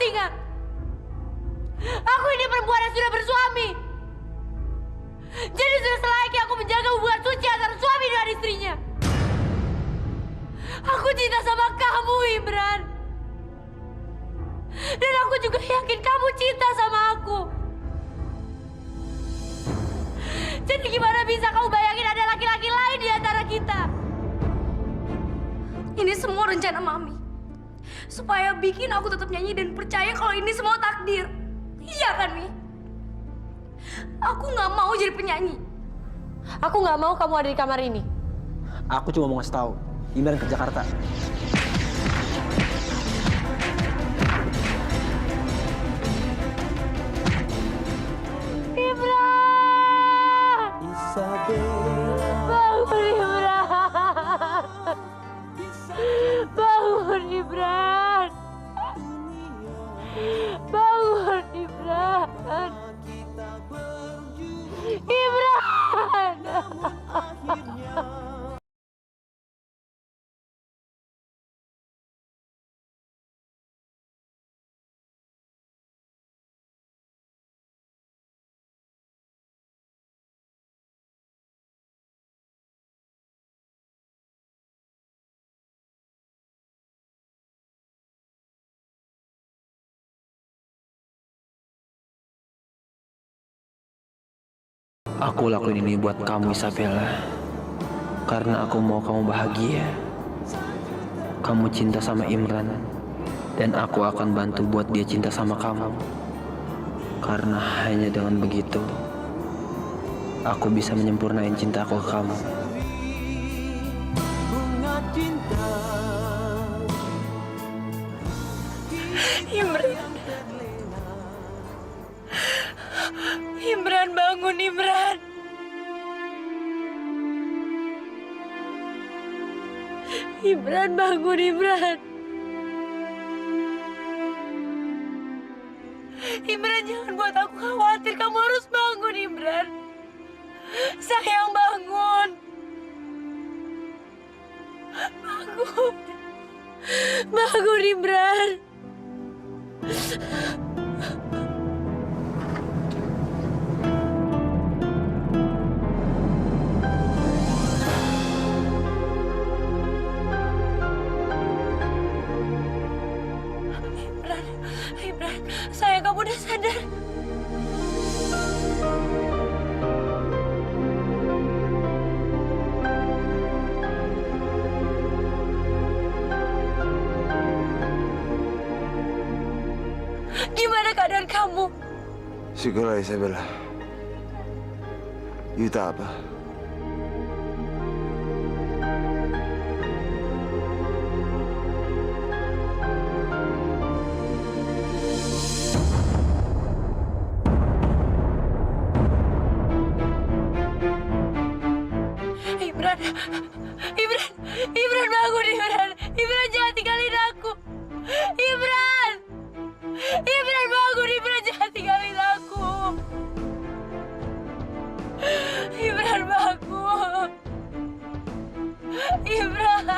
masih ingat? Aku ini perempuan yang sudah bersuami. Jadi sudah selayaknya aku menjaga hubungan suci antara suami dan istrinya. Aku cinta sama kamu, Imran. Dan aku juga yakin kamu cinta sama aku. Jadi gimana bisa kamu bayangin ada laki-laki lain di antara kita? Ini semua rencana Mami. Supaya bikin aku tetap nyanyi dan percaya kalau ini semua takdir. Iya kan, Mi? Aku nggak mau jadi penyanyi. Aku nggak mau kamu ada di kamar ini. Aku cuma mau ngasih tahu, Imran ke Jakarta. Imran! Bangun, Imran! Bangun, Imran! Bangun, Imran! Imran! Aku lakuin ini buat kamu, Isabella. Karena aku mau kamu bahagia. Kamu cinta sama Imran. Dan aku akan bantu buat dia cinta sama kamu. Karena hanya dengan begitu, aku bisa menyempurnain cintaku ke kamu. Imran. Imran, bangun, Imran. Imran, bangun, Imran! Imran, jangan buat aku khawatir. Kamu harus bangun, Imran. Sayang, bangun. Bangun. Bangun, Imran! Imran, sayang, kamu udah sadar? Gimana keadaan kamu? Syukurlah, Isabella. Yuta apa? Imran, Imran, Imran, bangun, Imran. Imran, jangan tinggalin aku. Imran, Imran, bangun, Imran, jangan tinggalin aku. Imran, bangun. Imran.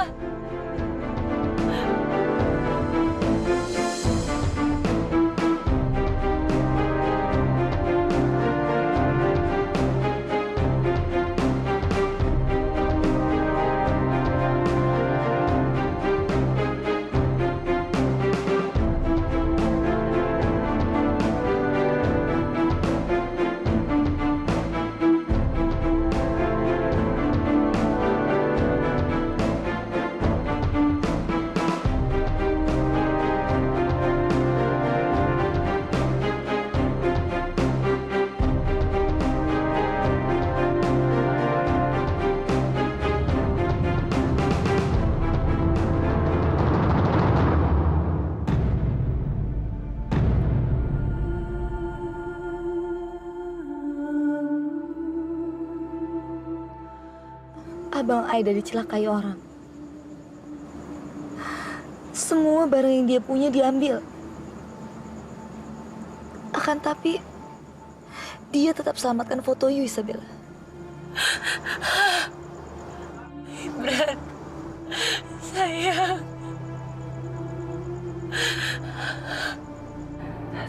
Abang Aida dicelakai orang. Semua barang yang dia punya diambil. Akan tapi, dia tetap selamatkan foto Yu, Isabella. Imran, sayang.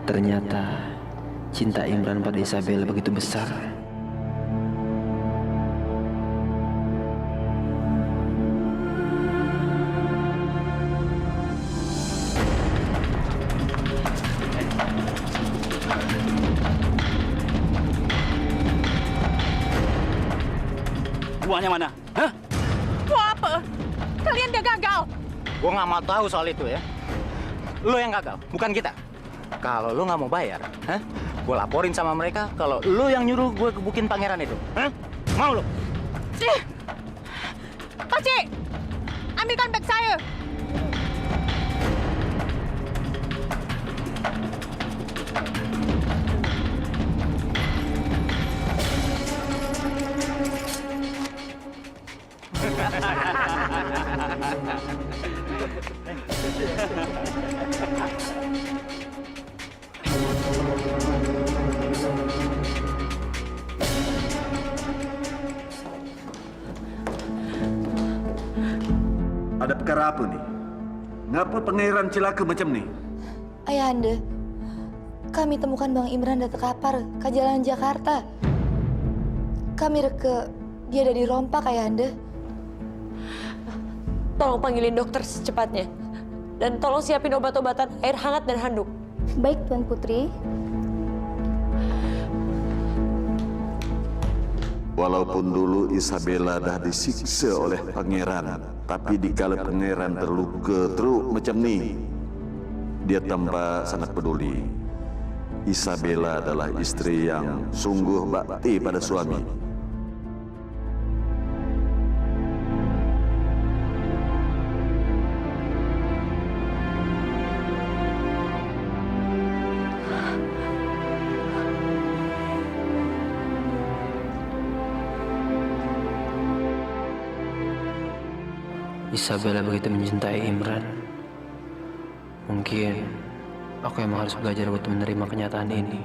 Ternyata cinta Imran pada Isabella begitu besar. Uangnya mana? Hah? Mau apa? Kalian udah gagal. Gua nggak mau tahu soal itu ya. Lo yang gagal, bukan kita. Kalau lo nggak mau bayar, gue laporin sama mereka kalau lo yang nyuruh gue gebukin pangeran itu. Mau lo? Pakcik, ambilkan bag saya. Ada perkara apa nih? Ngapa pangeran celaka macam nih? Ayahanda, kami temukan Bang Imran dan terkapar ke jalan Jakarta. Kami reke dia ada dirompak, Ayahanda. Tolong panggilin dokter secepatnya. Dan tolong siapin obat-obatan, air hangat dan handuk. Baik, Tuan Putri. Walaupun dulu Isabella dah disiksa oleh pangeran, tapi dikala pangeran terluka teruk macam ni, dia tampak sangat peduli. Isabella adalah isteri yang sungguh bakti pada suami. Isabella begitu mencintai Imran. Mungkin aku emang harus belajar untuk menerima kenyataan ini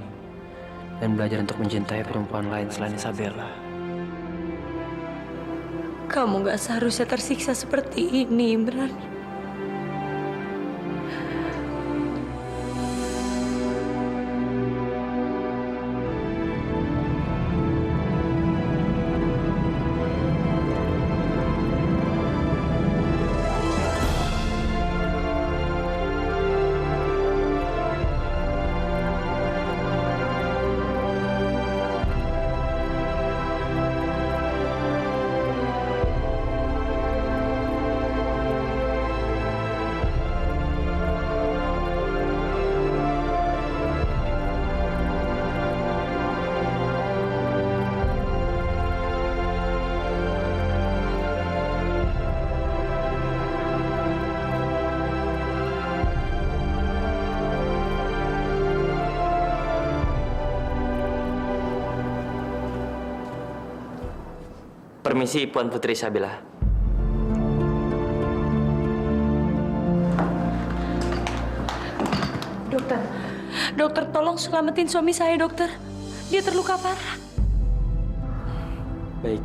dan belajar untuk mencintai perempuan lain selain Isabella. Kamu gak seharusnya tersiksa seperti ini, Imran. Permisi, Puan Putri Isabella. Dokter, tolong selamatin suami saya, dokter. Dia terluka parah. Baik.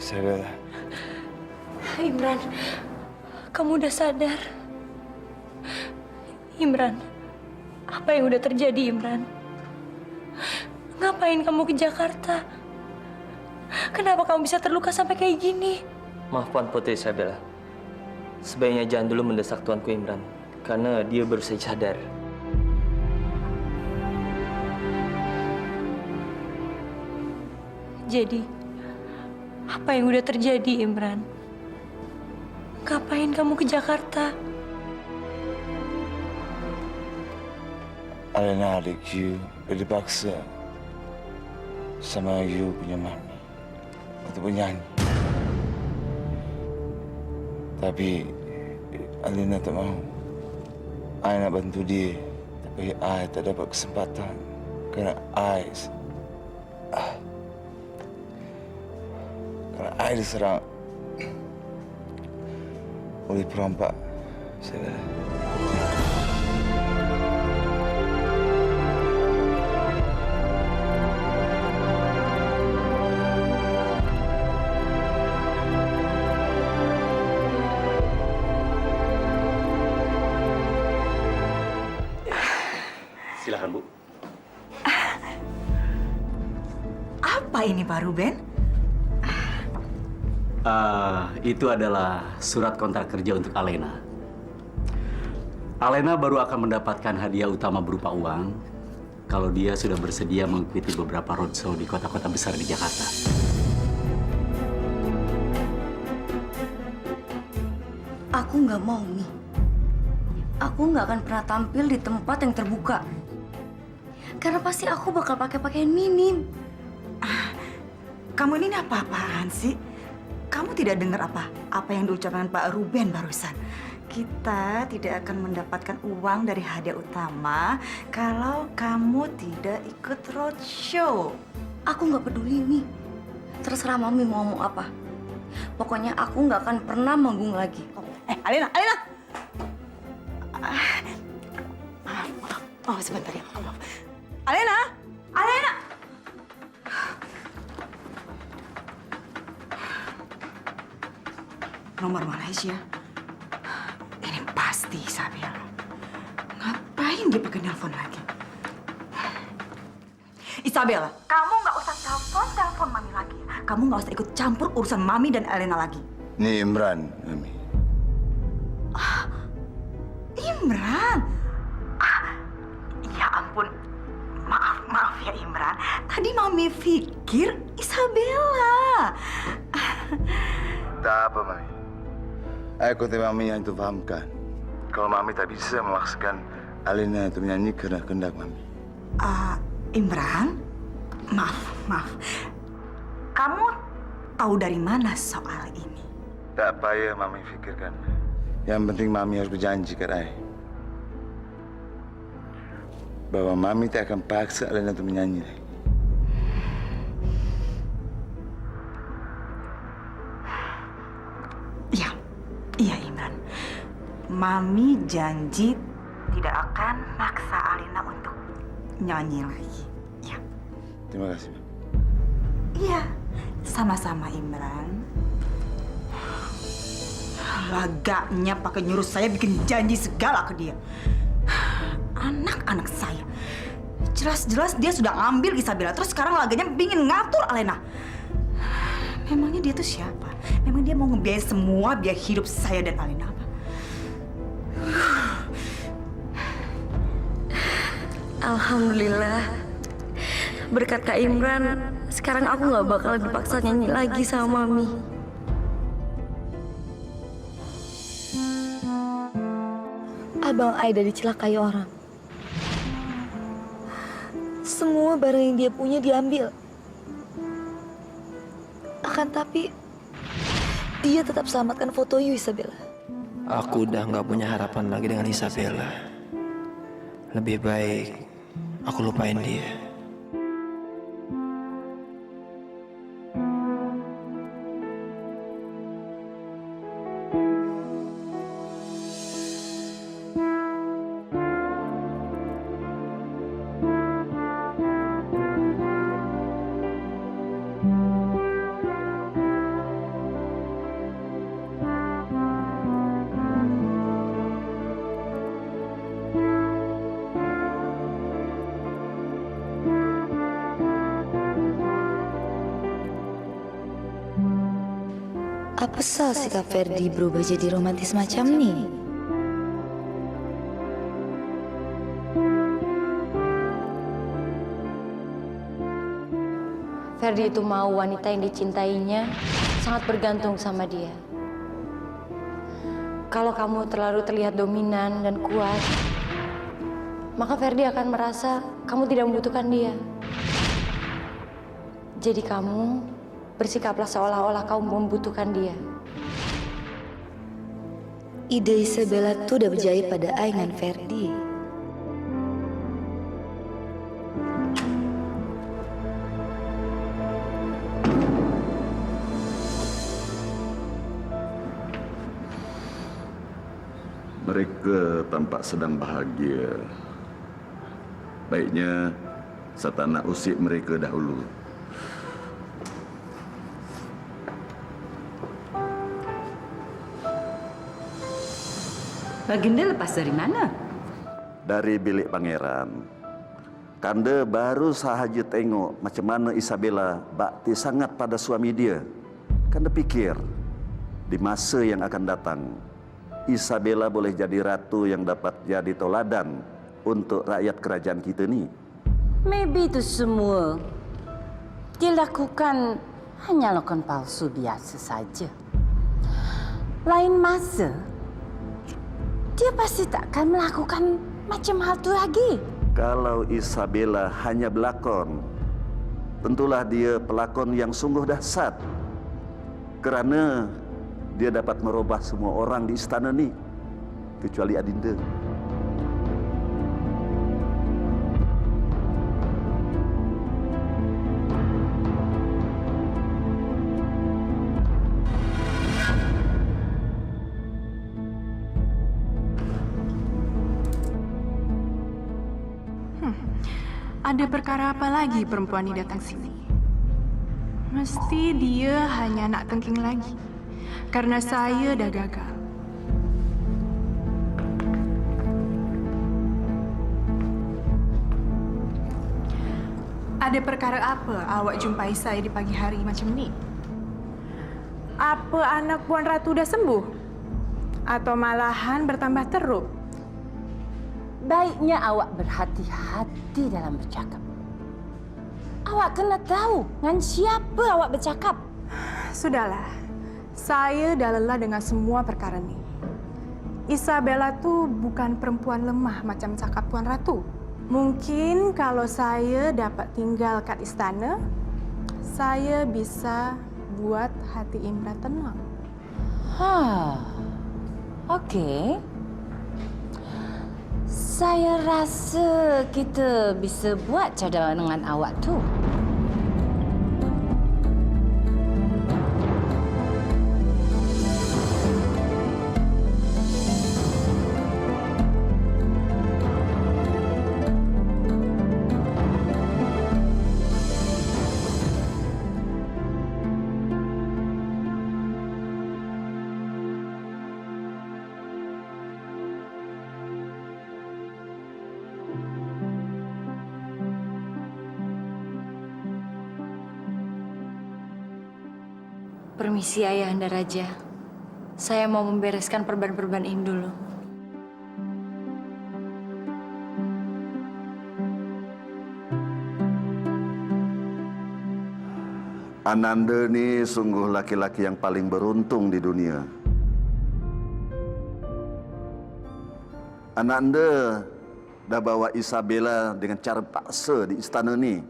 Isabella, Imran, kamu udah sadar? Imran, apa yang udah terjadi, Imran? Ngapain kamu ke Jakarta? Kenapa kamu bisa terluka sampai kayak gini? Maaf, Puan Putri Isabella. Sebaiknya jangan dulu mendesak tuanku Imran, karena dia baru saja sadar. Jadi, apa yang udah terjadi, Imran? Ngapain kamu ke Jakarta? Alena adik you dipaksa sama you punya mami untuk bernyanyi. Tapi Alena tak mau. I nak bantu dia, tapi I tak dapat kesempatan kerana I diserang oleh perompak. Isabella. Silakan, Bu. Apa ini Pak Ruben? Itu adalah surat kontrak kerja untuk Alena. Alena baru akan mendapatkan hadiah utama berupa uang kalau dia sudah bersedia mengikuti beberapa roadshow di kota-kota besar di Jakarta. Aku nggak mau, Mi. Aku nggak akan pernah tampil di tempat yang terbuka. Karena pasti aku bakal pakai pakaian minim. Kamu ini apa-apaan sih? Kamu tidak dengar apa yang diucapkan Pak Ruben barusan. Kita tidak akan mendapatkan uang dari hadiah utama kalau kamu tidak ikut roadshow. Aku nggak peduli, Mi. Terserah Mami mau ngomong apa. Pokoknya aku nggak akan pernah manggung lagi. Alena, Alena! Oh, sebentar ya. Alena! Alena! Nomor Malaysia. Ini pasti Isabella. Ngapain dia pakai nelpon lagi? Isabella, kamu nggak usah telepon Mami lagi. Kamu nggak usah ikut campur urusan Mami dan Alena lagi. Ini Imran, Mami. Imran? Ya ampun. Maaf ya Imran. Tadi Mami pikir Isabella. Tak apa, Mami. Aku tahu Mami yang itu fahamkan. Kalau Mami tak bisa memaksakan Alena untuk menyanyi karena kehendak Mami. Imran? Maaf. Kamu tahu dari mana soal ini? Tak payah Mami fikirkan. Yang penting Mami harus berjanji ke saya bahwa Mami tak akan paksa Alena untuk menyanyi lagi. Iya Imran. Mami janji tidak akan maksa Alena untuk nyanyi lagi. Ya. Terima kasih, Mami. Iya, sama-sama Imran. Lagaknya pakai nyuruh saya bikin janji segala ke dia. Anak-anak saya. Jelas-jelas dia sudah ngambil Isabella, terus sekarang laganya pingin ngatur Alena. Memangnya dia tuh siapa? Memang dia mau ngebiayain semua biaya hidup saya dan Alena apa? Alhamdulillah. Berkat Kak Imran, sekarang aku nggak bakal dipaksa nyanyi lagi sama Mami. Abang Aida dicelakai orang. Semua barang yang dia punya diambil. Akan tapi, dia tetap selamatkan foto you, Isabella. Aku udah nggak punya harapan lagi dengan Isabella. Lebih baik aku lupain dia. Apa salah sikap Ferdi berubah jadi romantis macam nih? Ferdi itu mau wanita yang dicintainya sangat bergantung sama dia. Kalau kamu terlalu terlihat dominan dan kuat, maka Ferdi akan merasa kamu tidak membutuhkan dia. Jadi kamu bersikaplah seolah-olah kamu membutuhkan dia. Ide Isabella tuh udah berjaya pada Aingan Ferdi. Mereka tampak sedang bahagia. Baiknya saya tak nak usik mereka dahulu. Baginda lepas dari mana? Dari bilik pangeran. Kanda baru sahaja tengok macam mana Isabella bakti sangat pada suami dia. Kanda fikir di masa yang akan datang Isabella boleh jadi ratu yang dapat jadi toladan untuk rakyat kerajaan kita ni. Maybe itu semua dilakukan hanya lakukan palsu biasa saja. Lain masa, dia pasti takkan melakukan macam hal tu lagi. Kalau Isabella hanya berlakon, tentulah dia pelakon yang sungguh dahsyat. Kerana dia dapat merubah semua orang di istana ni, kecuali Adinda. Ada perkara apa lagi perempuan ini datang sini? Mesti dia hanya nak tengking lagi. Karena saya dah gagal. Ada perkara apa awak jumpai saya di pagi hari macam ni? Apa anak Puan Ratu dah sembuh? Atau malahan bertambah teruk? Baiknya awak berhati-hati dalam bercakap. Awak kena tahu dengan siapa awak bercakap. Sudahlah. Saya dah lelah dengan semua perkara ni. Isabella tu bukan perempuan lemah macam cakap Puan Ratu. Mungkin kalau saya dapat tinggal kat istana, saya bisa buat hati Imran tenang. Okey. Saya rasa kita bisa buat cadangan dengan awak tu. Permisi Ayahanda Raja. Saya mau membereskan perban-perban ini dulu. Ananda ni sungguh laki-laki yang paling beruntung di dunia. Ananda dah bawa Isabella dengan cara paksa di istana ni.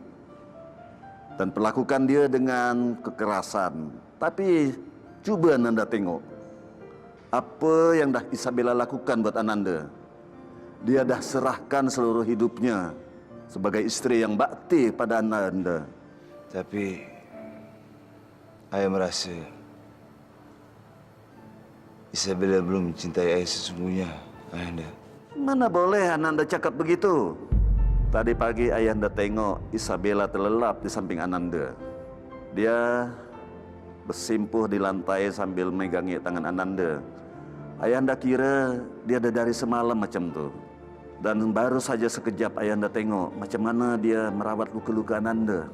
Dan perlakukan dia dengan kekerasan. Tapi cuba Ananda tengok apa yang dah Isabella lakukan buat Ananda. Dia dah serahkan seluruh hidupnya sebagai isteri yang bakti pada Ananda. Tapi ayah merasa Isabella belum mencintai ayah sesungguhnya, Ayahanda. Mana boleh Ananda cakap begitu? Tadi pagi Ayahanda tengok Isabella terlelap di samping Ananda. Dia bersimpuh di lantai sambil megangi tangan Ananda. Ayahanda kira dia ada dari semalam macam tu. Dan baru saja sekejap Ayahanda tengok macam mana dia merawat luka-luka Ananda.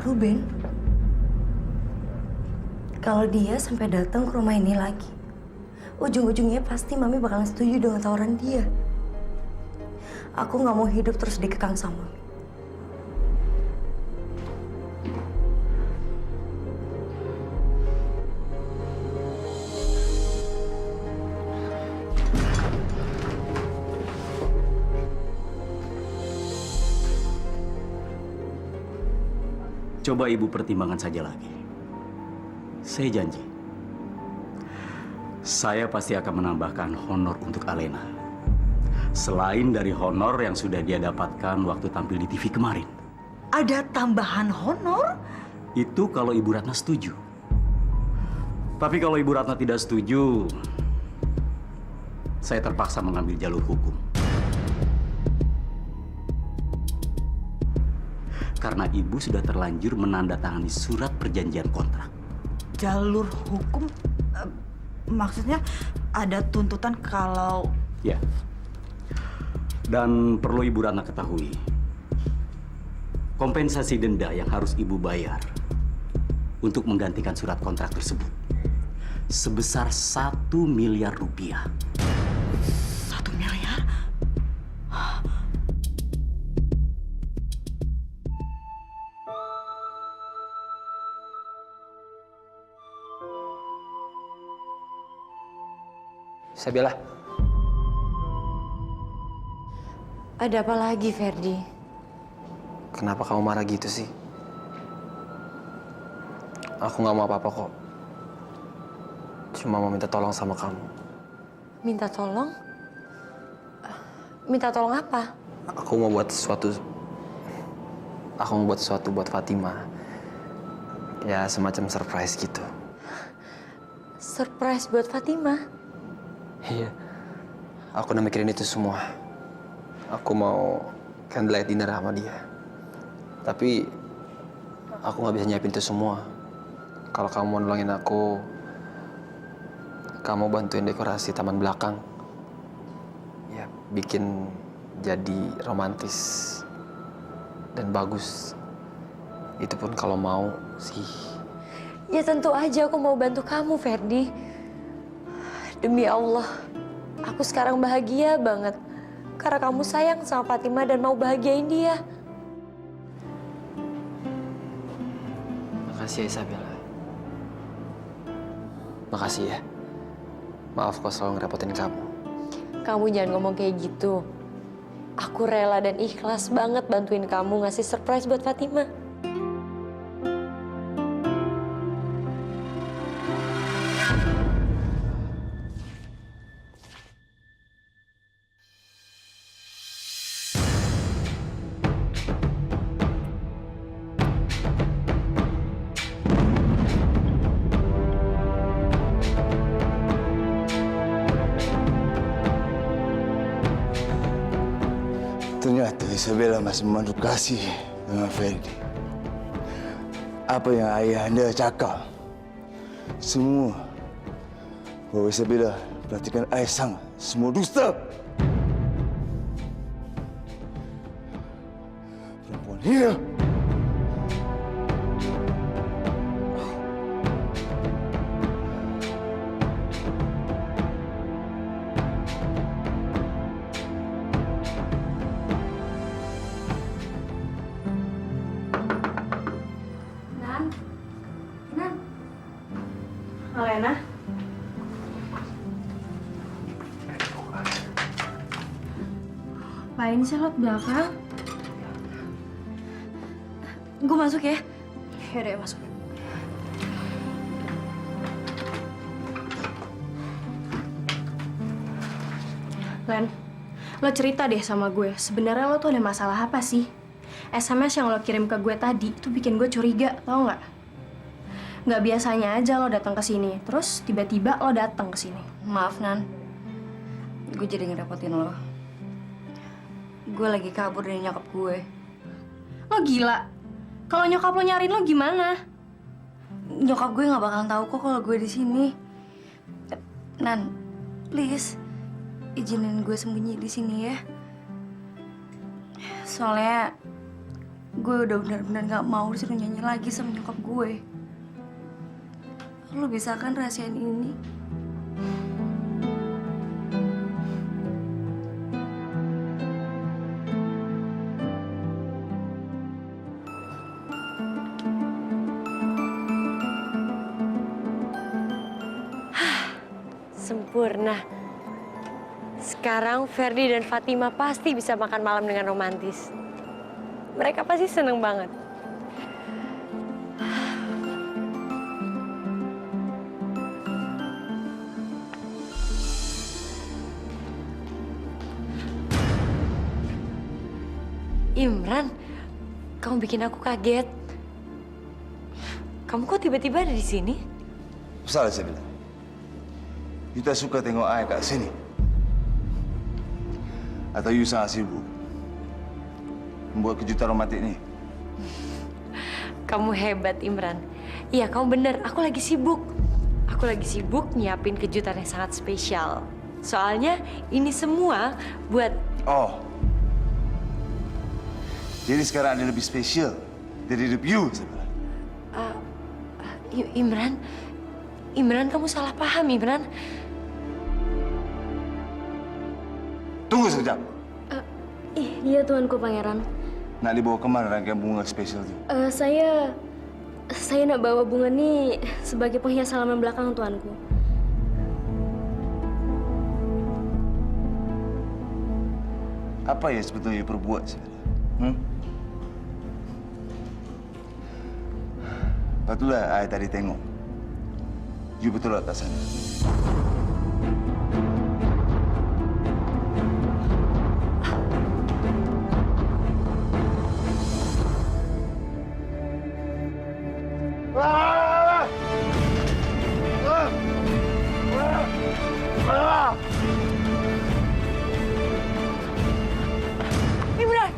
Ruben, kalau dia sampai datang ke rumah ini lagi, ujung-ujungnya pasti Mami bakalan setuju dengan tawaran dia. Aku nggak mau hidup terus dikekang sama Mami. Coba ibu pertimbangkan saja lagi. Saya janji, saya pasti akan menambahkan honor untuk Alena. Selain dari honor yang sudah dia dapatkan waktu tampil di TV kemarin. Ada tambahan honor? Itu kalau Ibu Ratna setuju. Tapi kalau Ibu Ratna tidak setuju, saya terpaksa mengambil jalur hukum. Karena Ibu sudah terlanjur menandatangani surat perjanjian kontrak. Jalur hukum? Maksudnya ada tuntutan kalau... Ya. Dan perlu Ibu Ratna ketahui, kompensasi denda yang harus Ibu bayar untuk menggantikan surat kontrak tersebut sebesar 1 miliar rupiah. 1 miliar? Isabella, Ada apa lagi, Ferdi? kenapa kamu marah gitu sih? Aku nggak mau apa-apa kok. Cuma mau minta tolong sama kamu. Minta tolong? Minta tolong apa? Aku mau buat sesuatu. Aku mau buat sesuatu buat Fatima. Ya, semacam surprise gitu. Surprise buat Fatima? Iya. Aku udah mikirin itu semua. Aku mau candlelight dinner sama dia. Tapi aku nggak bisa nyiapin itu semua. Kalau kamu mau nolongin aku, kamu bantuin dekorasi taman belakang. Ya, bikin jadi romantis dan bagus. Itu pun kalau mau sih. Ya tentu aja aku mau bantu kamu, Ferdi. Demi Allah, aku sekarang bahagia banget. Karena kamu sayang sama Fatima dan mau bahagiain dia. Makasih ya, Isabella. Makasih ya. Maaf kalau selalu ngerepotin kamu. Kamu jangan ngomong kayak gitu. Aku rela dan ikhlas banget bantuin kamu ngasih surprise buat Fatima. Ternyata Isabella masih menaruh kasih dengan Ferdi. Apa yang ayah anda cakap, semua bahwa Isabella perhatikan ayah sangat, semua dusta. Perempuan hina. Alena? Apain sih lo di belakang? Gue masuk ya. Yaudah, masuk. Len, lo cerita deh sama gue. Sebenarnya lo tuh ada masalah apa sih? SMS yang lo kirim ke gue tadi itu bikin gue curiga, tau nggak? Nggak biasanya aja lo datang ke sini, terus tiba-tiba lo datang ke sini. Maaf, Nan. Gue jadi ngerepotin lo. Gue lagi kabur dari nyokap gue. Lo gila? Kalau nyokap lo nyariin lo gimana? Nyokap gue nggak bakalan tahu kok kalau gue di sini. Nan, please izinin gue sembunyi di sini ya. Soalnya gue udah benar-benar nggak mau disuruh nyanyi lagi sama nyokap gue. Lo bisa kan rahasiain ini? Sempurna. Sekarang Ferdi dan Fatima pasti bisa makan malam dengan romantis. Mereka pasti seneng banget. Imran, kamu bikin aku kaget. Kamu kok tiba-tiba ada di sini? Salah saya bilang. Kita suka tengok ayah kat sini. Atau you sangat sibuk membuat kejutan romantik ni. Kamu hebat, Imran. Iya, kamu bener. Aku lagi sibuk. Aku lagi sibuk nyiapin kejutan yang sangat spesial. Soalnya ini semua buat... Oh. Jadi sekarang ada lebih spesial dari hidup you, saya bilang. Imran, Imran, kamu salah paham, Imran. Tunggu sekejap. Iya, Tuanku Pangeran. Nak dibawa kemana rangkaian bunga spesial itu? Saya nak bawa bunga ini sebagai penghias halaman belakang, Tuanku. Apa yang sebetulnya you perbuat, saya bilang? Patutlah ayah tadi tengok. You betul atas sana. Imran!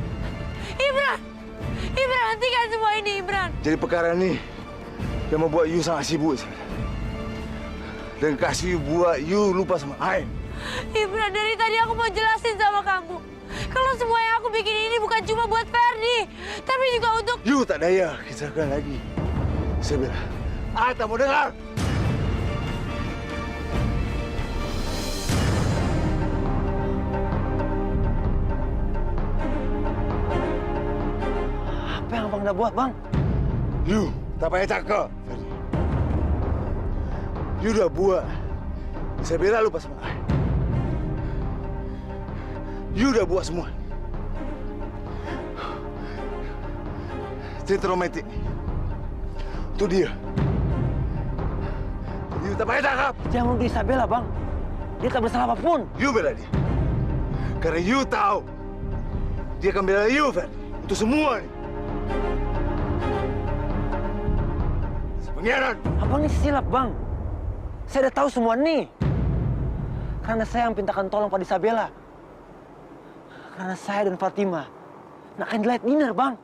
Imran! Imran, hentikan semua ini, Imran! Jadi perkara ni yang membuat you sangat sibuk, saya bilang. Dan kasih you buat you lupa sama ayah. Imran, dari tadi aku mau jelasin sama kamu. Kalau semua yang aku bikin ini bukan cuma buat Ferdi, tapi juga untuk... You tak daya kisahkan lagi. Saya bilang, ayah tak mau dengar. Apa yang abang dah buat, bang? You tak payah cakap, Ferdi. You dah buat saya bela lupa sama ayah. You dah buat semua. Cerita romantik ni. Itu dia. You tak payah cakap. Jangan menuduh Isabella, bang. Dia tak bersalah apapun. You bela dia. Karena you tahu dia akan bela you, Ferdi. Untuk semua ni. Pengkhianat. Abang ni silap, bang. Saya dah tahu semua ni. Karena saya yang pintakan tolong pada Isabella. Karena saya dan Fatima nak candlelight dinner, bang.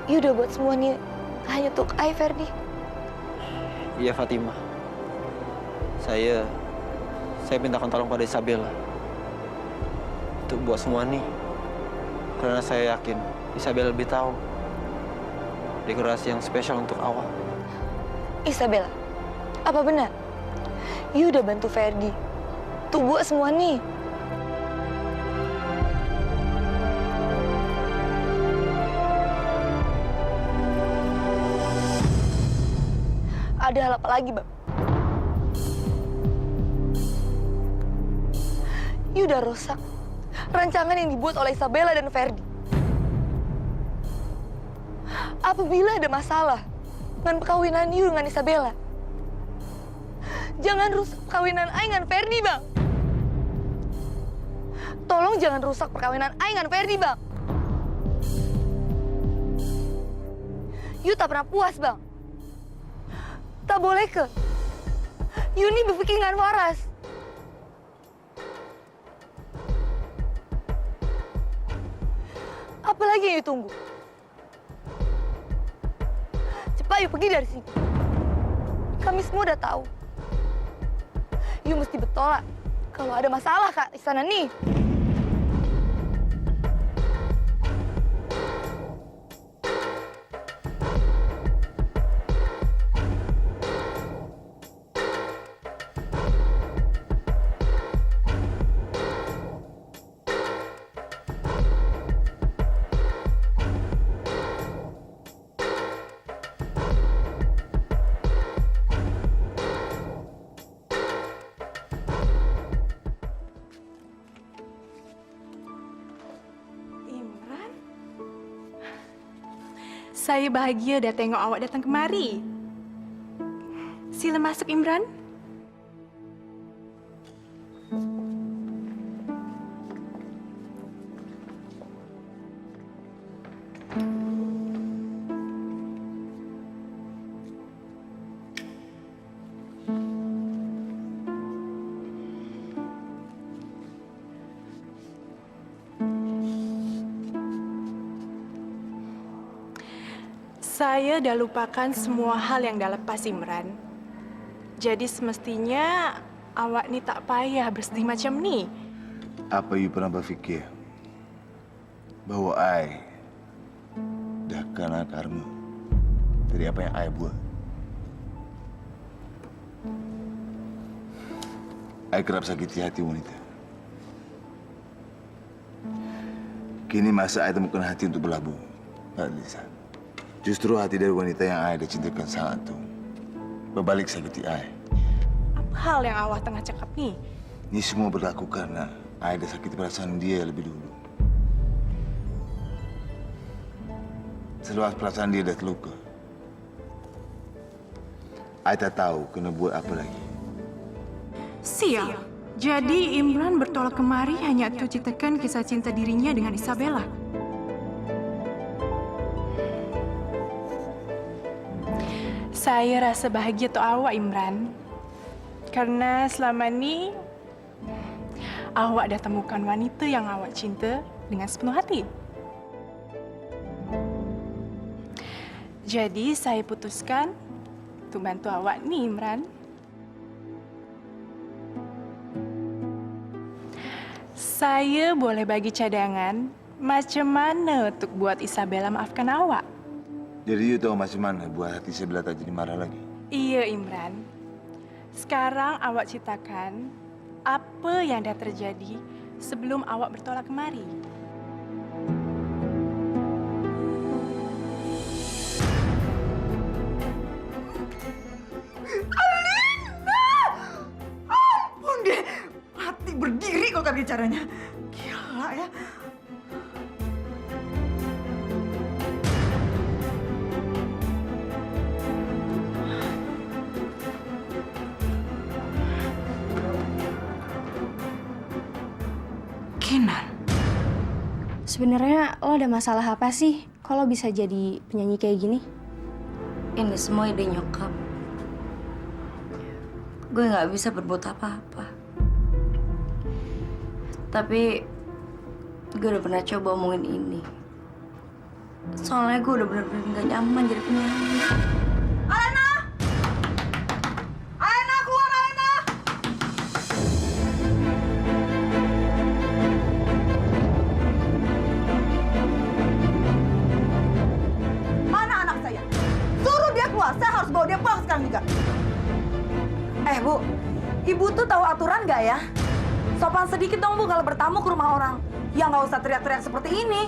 You udah buat semua ini hanya untuk I, Ferdi. Iya, Fatima. Saya pintakan tolong pada Isabella untuk buat semua ini. Karena saya yakin Isabella lebih tahu dekorasi yang spesial untuk awal. Isabella, apa benar? You udah bantu Ferdi untuk buat semua ini. Ada hal apa lagi, Bang? You udah rusak rancangan yang dibuat oleh Isabella dan Ferdi. Apabila ada masalah dengan perkawinan you dengan Isabella, jangan rusak perkawinan I dengan Ferdi, Bang. Tolong jangan rusak perkawinan I dengan Ferdi, Bang. You tak pernah puas, Bang. Tak boleh ke? You ini berpikir dengan waras. Apa lagi yang you tunggu? Cepat you pergi dari sini. Kami semua udah tahu. You mesti bertolak kalau ada masalah Kak di sana nih. Saya bahagia dah tengok awak datang kemari. Sila masuk, Imran. Saya udah lupakan semua hal yang udah lepas, Imran. Jadi semestinya awak ni tak payah bersedih macam ni. Apa you pernah berfikir bahwa I dah kena karma dari apa yang I buat? I kerap sakiti hati wanita. Kini masa I temukan hati untuk berlabuh, Pak Lisa. Justru hati dari wanita yang I dah cintakan sangat tuh berbalik sakiti I. Apa hal yang awak tengah cakap ni? Ini semua berlaku karena I dah sakiti perasaan dia lebih dulu. Selepas perasaan dia dah terluka, I tak tahu kena buat apa lagi. Sial. Jadi Imran bertolak kemari hanya untuk ceritakan kisah cinta dirinya dengan Isabella. Saya rasa bahagia untuk awak, Imran. Karena selama ni awak dah temukan wanita yang awak cinta dengan sepenuh hati. Jadi saya putuskan untuk bantu awak ni, Imran. Saya boleh bagi cadangan macam mana untuk buat Isabella maafkan awak. Jadi you tahu macam mana buat hati Isabella tak jadi marah lagi? Iya, Imran. Sekarang awak ceritakan apa yang dah terjadi sebelum awak bertolak kemari. Alina! Ampun deh, mati berdiri kok kami caranya. Gila ya. Kinan. Sebenarnya lo ada masalah apa sih? Kalau bisa jadi penyanyi kayak gini? Ini semua ide nyokap. Gue nggak bisa berbuat apa-apa. Tapi gue udah pernah coba omongin ini. Soalnya gue udah bener-bener nggak nyaman jadi penyanyi. Alena! Alena, keluar Alena! Mana anak saya? Suruh dia keluar, saya harus bawa dia pulang sekarang juga. Bu, Ibu tuh tahu aturan nggak ya? Sopan sedikit dong, Bu, kalau bertamu ke rumah orang. Ya nggak usah teriak-teriak seperti ini.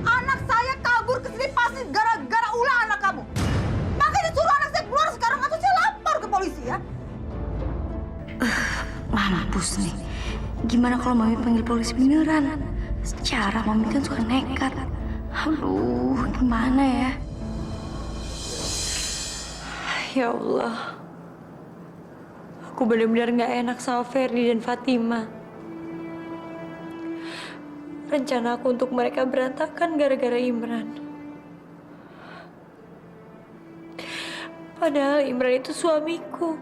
Anak saya kabur ke sini pasti gara-gara ulah anak kamu. Makanya disuruh anak saya keluar sekarang atau saya lapor ke polisi ya. Mampus nih. Gimana kalau Mami panggil polisi beneran? Secara Mami kan suka nekat. Aduh, gimana ya? Ya Allah. Aku benar-benar gak enak sama Ferdi dan Fatima. Rencana aku untuk mereka berantakan gara-gara Imran. Padahal Imran itu suamiku.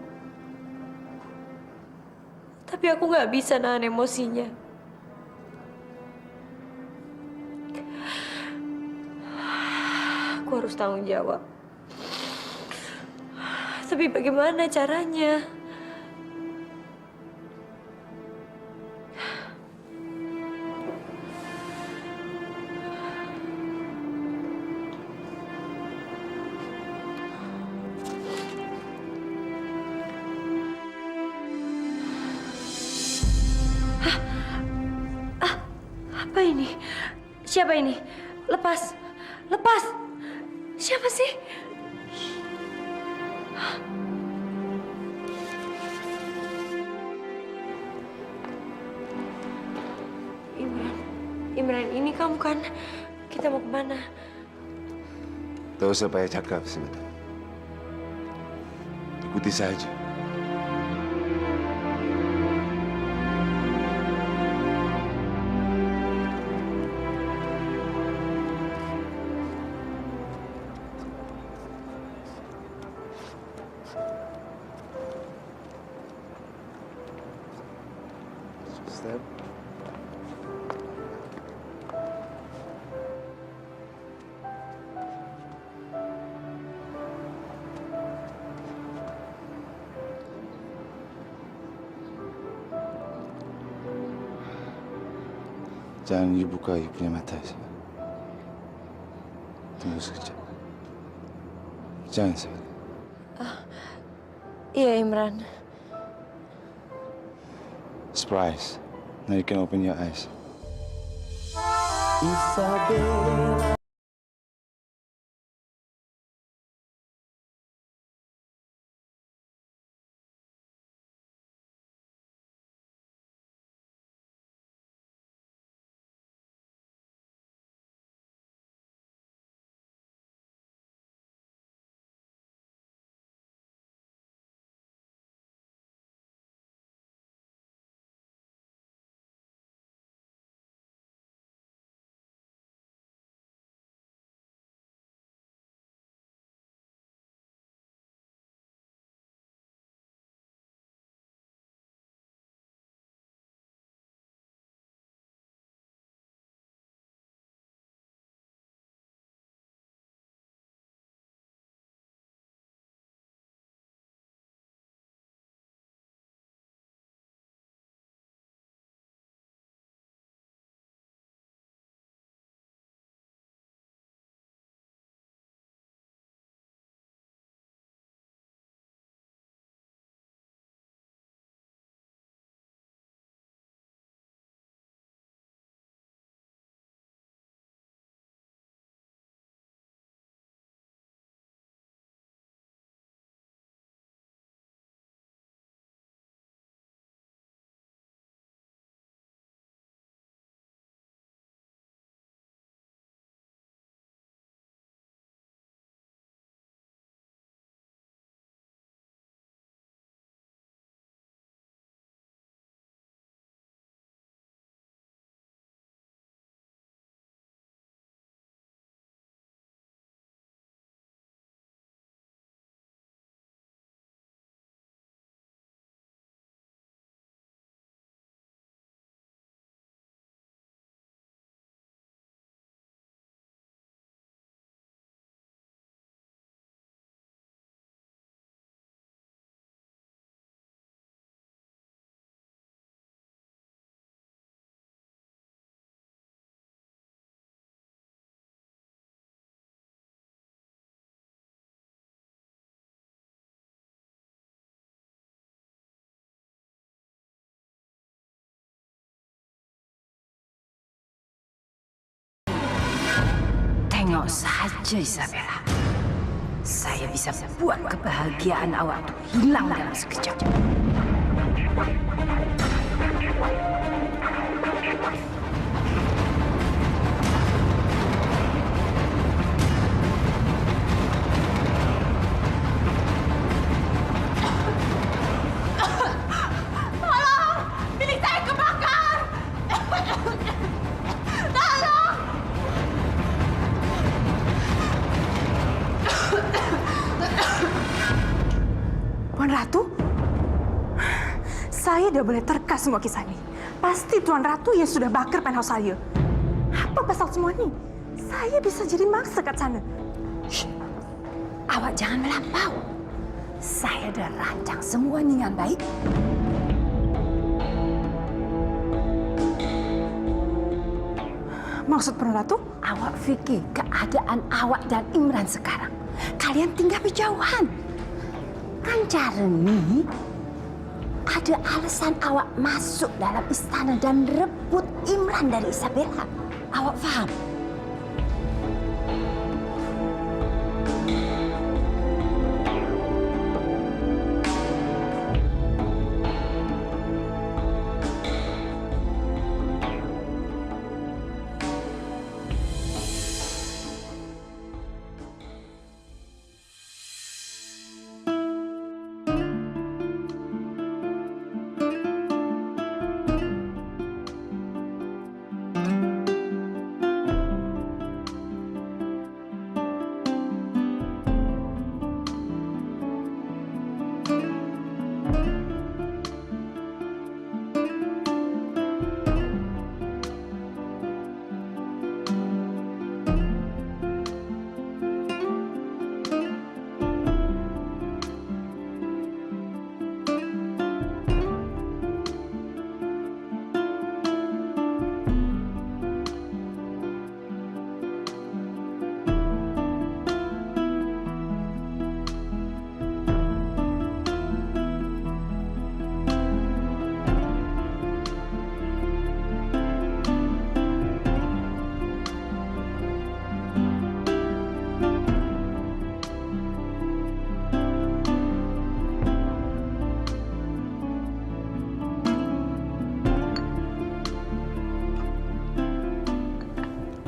Tapi aku gak bisa nahan emosinya. Aku harus tanggung jawab. Tapi bagaimana caranya? Apa ini? Siapa ini? Lepas! Lepas! Siapa sih? Imran, ini kamu kan? Kita mau kemana? Tak usah payah cakap sebentar. ikuti saja. Step. Jangan dibuka you punya mata. Tunggu sekejap. Jangan Isabella. Iya, Imran. Surprise. Now you can open your eyes. Isabella. Tengok saja Isabella. Saya bisa buat kebahagiaan awak itu hilang dalam sekejap. Tuan Ratu, saya udah boleh terka semua kisah ini. Pasti Tuan Ratu yang sudah bakar penthouse saya. Apa pasal semua ini? Saya bisa jadi maksa kat sana. Shh. Awak jangan melampau. Saya dah rancang semua dengan baik. Maksud Tuan Ratu? Awak fikir keadaan awak dan Imran sekarang. Kalian tinggal berjauhan. Kan cara ni ada alasan awak masuk dalam istana dan rebut Imran dari Isabella. Awak faham?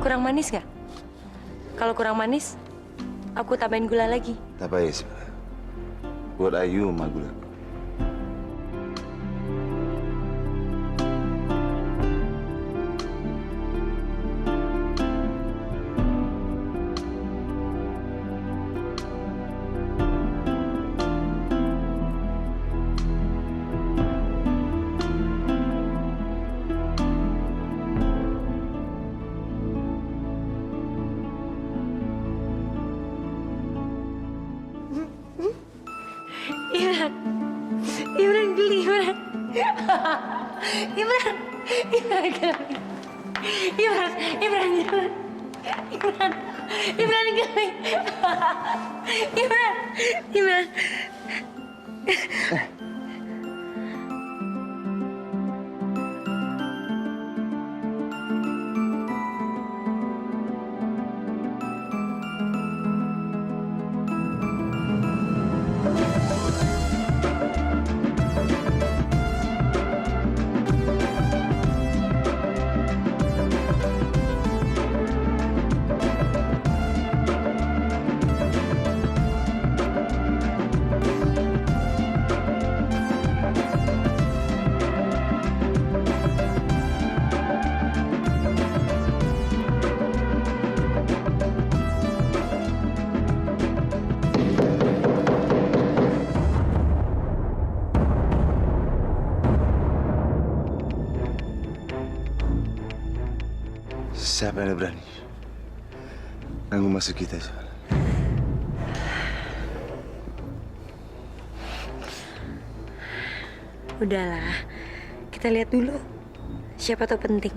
Kurang manis nggak? Kalau kurang manis, aku tambahin gula lagi. Tak payah, Isabella. Buat Ayu sama gula. Imran geli, Imran. Imran geli. Imran geli. Imran. Siapa yang berani ganggu masuk kita, Isabella? Udahlah, kita lihat dulu. Siapa tahu penting.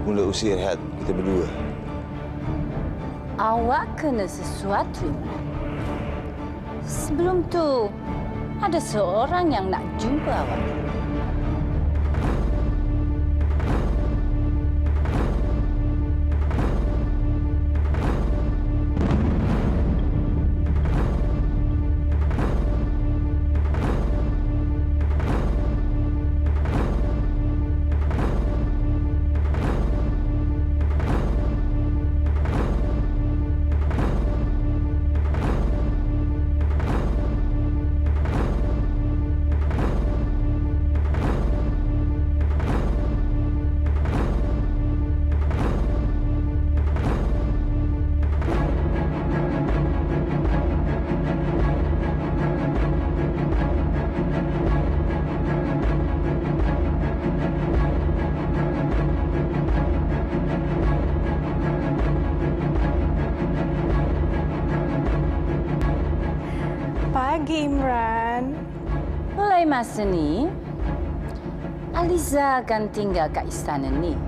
Mula usir rehat kita berdua. Awak kena sesuatu, Imran. Sebelum tu, ada seorang yang nak jumpa awak. Pagi, Imran. Mulai masa ni, Aliza akan tinggal kat istana ni.